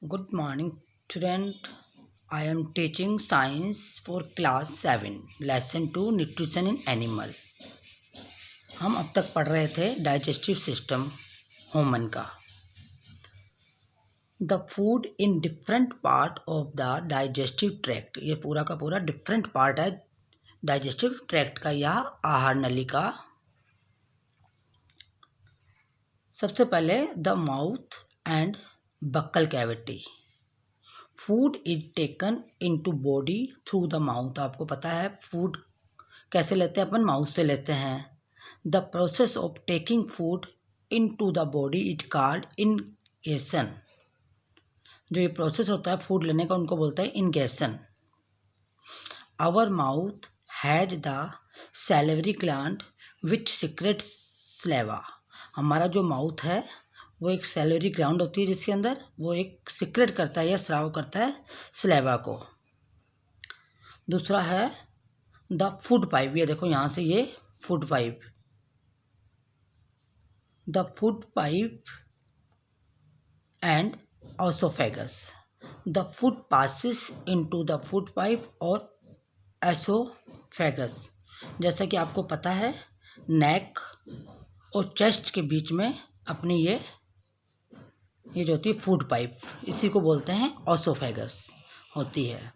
Good morning, student. I am teaching science for class 7, lesson 2 nutrition in animal. हम अब तक पढ़ रहे थे डाइजेस्टिव सिस्टम ह्यूमन का. The food in different part of the digestive tract. ये पूरा का पूरा डिफरेंट पार्ट है डाइजेस्टिव ट्रैक्ट का या आहार नली का. सबसे पहले the mouth and buccal cavity. Food is taken into body through the mouth. आपको पता है फूड कैसे लेते हैं, अपन माउथ से लेते हैं. The process of taking food into the body is called ingestion. जो ये प्रोसेस होता है फूड लेने का उनको बोलते हैं ingestion. Our mouth has the salivary gland which secretes saliva. हमारा जो माउथ है वो एक सैलिवरी ग्लैंड होती है जिसके अंदर वो एक सीक्रेट करता है या स्राव करता है स्लेवा को. दूसरा है द फूड पाइप. ये देखो यहाँ से ये food pipe. The food pipe and oesophagus. The food passes into the food pipe और एसोफेगस. जैसा कि आपको पता है नेक और चेस्ट के बीच में अपनी ये जो होती है फूड पाइप, इसी को बोलते हैं ओसोफेगस होती है.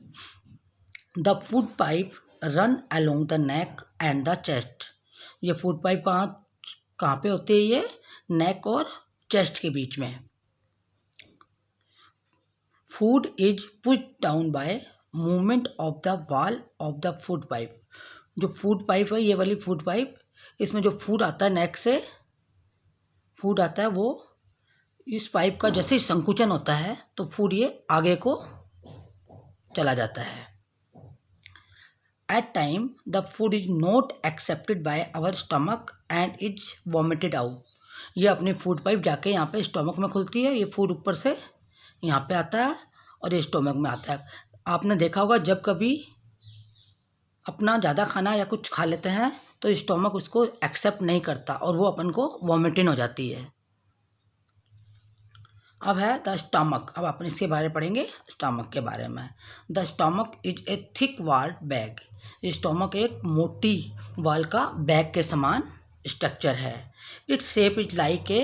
The food pipe run along the neck and the chest. ये फूड पाइप कहाँ पे होती है? ये नेक और चेस्ट के बीच में. Food is push down by movement of the wall of the food pipe. जो फूड पाइप है ये वाली फूड पाइप, इसमें जो फूड आता है नेक से फूड आता है वो इस पाइप का जैसे ही संकुचन होता है तो फूड ये आगे को चला जाता है. At time the food is not accepted by our stomach and is vomited out. ये अपनी फूड पाइप जाके यहाँ पे स्टमक में खुलती है. ये फूड ऊपर से यहाँ पे आता है और ये स्टमक में आता है. आपने देखा होगा जब कभी अपना ज़्यादा खाना या कुछ खा लेते हैं तो स्टमक उसको एक्सेप्ट नहीं करता और वो अपन को वॉमिटिंग हो जाती है. अब है द स्टमक. अब अपन इसके बारे में पढ़ेंगे स्टमक के बारे में. The stomach is a thick walled bag. Stomach एक मोटी वाल का बैग के समान स्ट्रक्चर है. Its shape is like a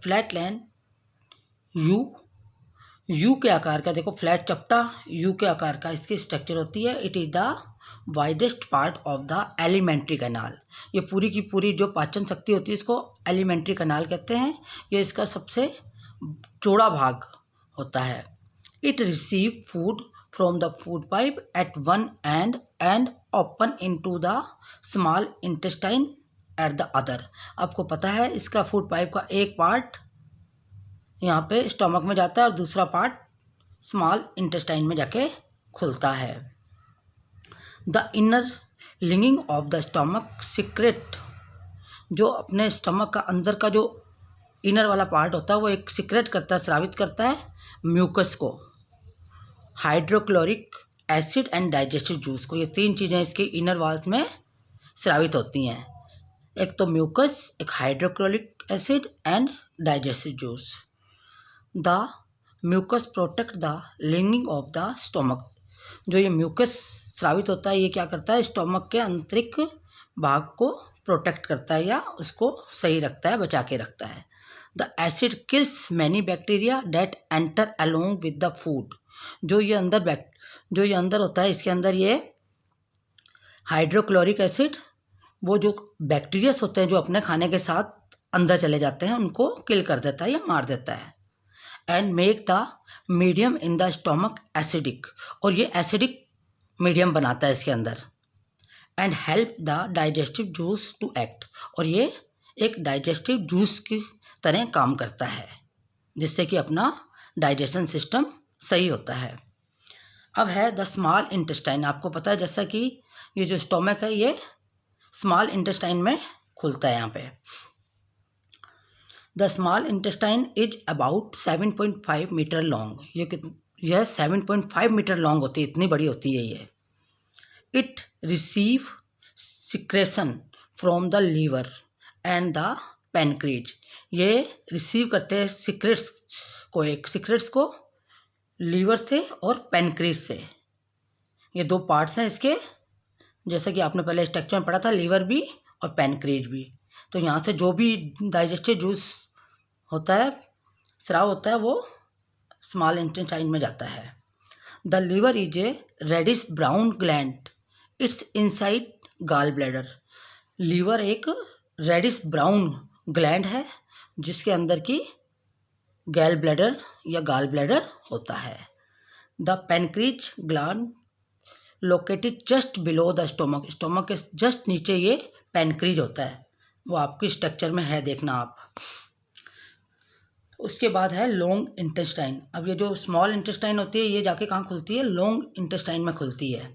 flat land you के आकार का. देखो फ्लैट चपटा यू के आकार का इसकी स्ट्रक्चर होती है. It is the widest part of the alimentary canal. ये पूरी की पूरी जो पाचन शक्ति होती है इसको एलिमेंट्री कैनाल कहते हैं. ये इसका सबसे चौड़ा भाग होता है. It receive food from the food pipe eight one and open into the small intestine at the other. आपको पता है इसका फूड पाइप का एक पार्ट यहाँ पे स्टमक में जाता है और दूसरा पार्ट स्मॉल इंटेस्टाइन में जाके खुलता है. The inner lining of the stomach secrete. जो अपने स्टमक का अंदर का जो इनर वाला पार्ट होता है वो एक सीक्रेट करता है, स्रावित करता है म्यूकस को, hydrochloric acid and digestive juice को. ये तीन चीज़ें इसके इनर वॉल्स में स्रावित होती हैं. एक तो म्यूकस, एक hydrochloric acid and digestive juice. The mucus protect the lining of the stomach. जो ये म्यूकस स्रावित होता है ये क्या करता है? स्टोमक के आंतरिक भाग को प्रोटेक्ट करता है या उसको सही रखता है, बचा के रखता है. The acid kills many bacteria date enter along with the food. जो ये अंदर होता है इसके अंदर ये हाइड्रोक्लोरिक एसिड वो जो बैक्टीरियास होते हैं जो अपने खाने के साथ अंदर चले जाते हैं उनको किल कर देता है या मार देता है. And make the medium in the stomach acidic. और ये एसिडिक मीडियम बनाता है इसके अंदर. And help the digestive juice to act. और ये एक डाइजेस्टिव जूस की तरह काम करता है जिससे कि अपना डाइजेशन सिस्टम सही होता है. अब है द स्मॉल इंटेस्टाइन. आपको पता है जैसा कि ये जो स्टोमक है ये स्मॉल इंटेस्टाइन में खुलता है यहाँ पे. The small intestine is about 7.5 metre long. यह 7.5 मीटर लॉन्ग होती है, इतनी बड़ी होती है ये. It receive secretion from the liver and the pancreas. ये रिसीव करते हैं सीक्रेट्स को लीवर से और पैनक्रीज से। ये दो पार्ट्स हैं इसके, जैसे कि आपने पहले स्ट्रक्चर में पढ़ा था, लीवर भी और पैनक्रीज भी। तो यहाँ से जो भी डाइजेस्टिव जूस होता है, स्राव होता है, वो स्मॉल इंटेस्टाइन में जाता है। The liver is a reddish brown gland, it's inside gall bladder. Liver एक रेडिश ब्राउन ग्लैंड है जिसके अंदर की गैल ब्लैडर या गॉल ब्लैडर होता है। The pancreas gland located just below the stomach, stomach के जस्ट नीचे ये पैनक्रीज होता है, वो आपकी स्ट्रक्चर में है, देखना आप। उसके बाद है लॉन्ग इंटेस्टाइन। अब ये जो स्मॉल इंटेस्टाइन होती है ये जाके कहाँ खुलती है, लॉन्ग इंटेस्टाइन में खुलती है।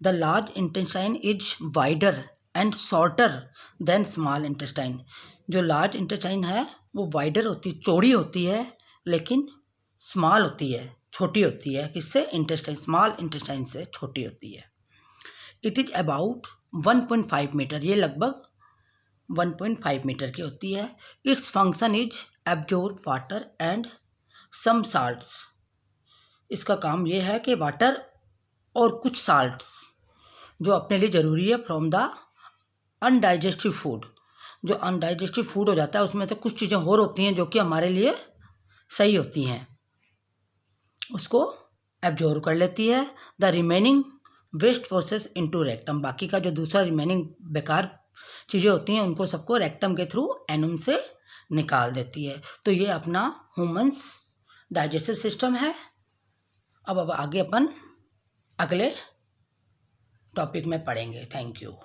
The large intestine is wider and shorter than small intestine. जो लार्ज इंटेस्टाइन है वो वाइडर होती है, चौड़ी होती है, लेकिन स्मॉल होती है, छोटी होती है। किससे? इंटेस्टाइन, स्मॉल इंटेस्टाइन से छोटी होती है। इट इज अबाउट 1.5 मीटर, ये लगभग 1.5 मीटर की होती है। Its function is absorb water and some salts. इसका काम ये है कि वाटर और कुछ साल्ट्स जो अपने लिए ज़रूरी है फ्रॉम द अनडाइजेस्टिव फूड। जो अनडाइजेस्टिव फूड हो जाता है उसमें से कुछ चीज़ें और होती हैं जो कि हमारे लिए सही होती हैं, उसको एब्जॉर्ब कर लेती है। The remaining waste process into rectum. बाकी का जो दूसरा रिमेनिंग बेकार चीज़ें होती हैं उनको सबको रेक्टम के थ्रू एनम से निकाल देती है। तो ये अपना ह्यूमन्स डाइजेस्टिव सिस्टम है। अब आगे अपन अगले टॉपिक में पढ़ेंगे। Thank you.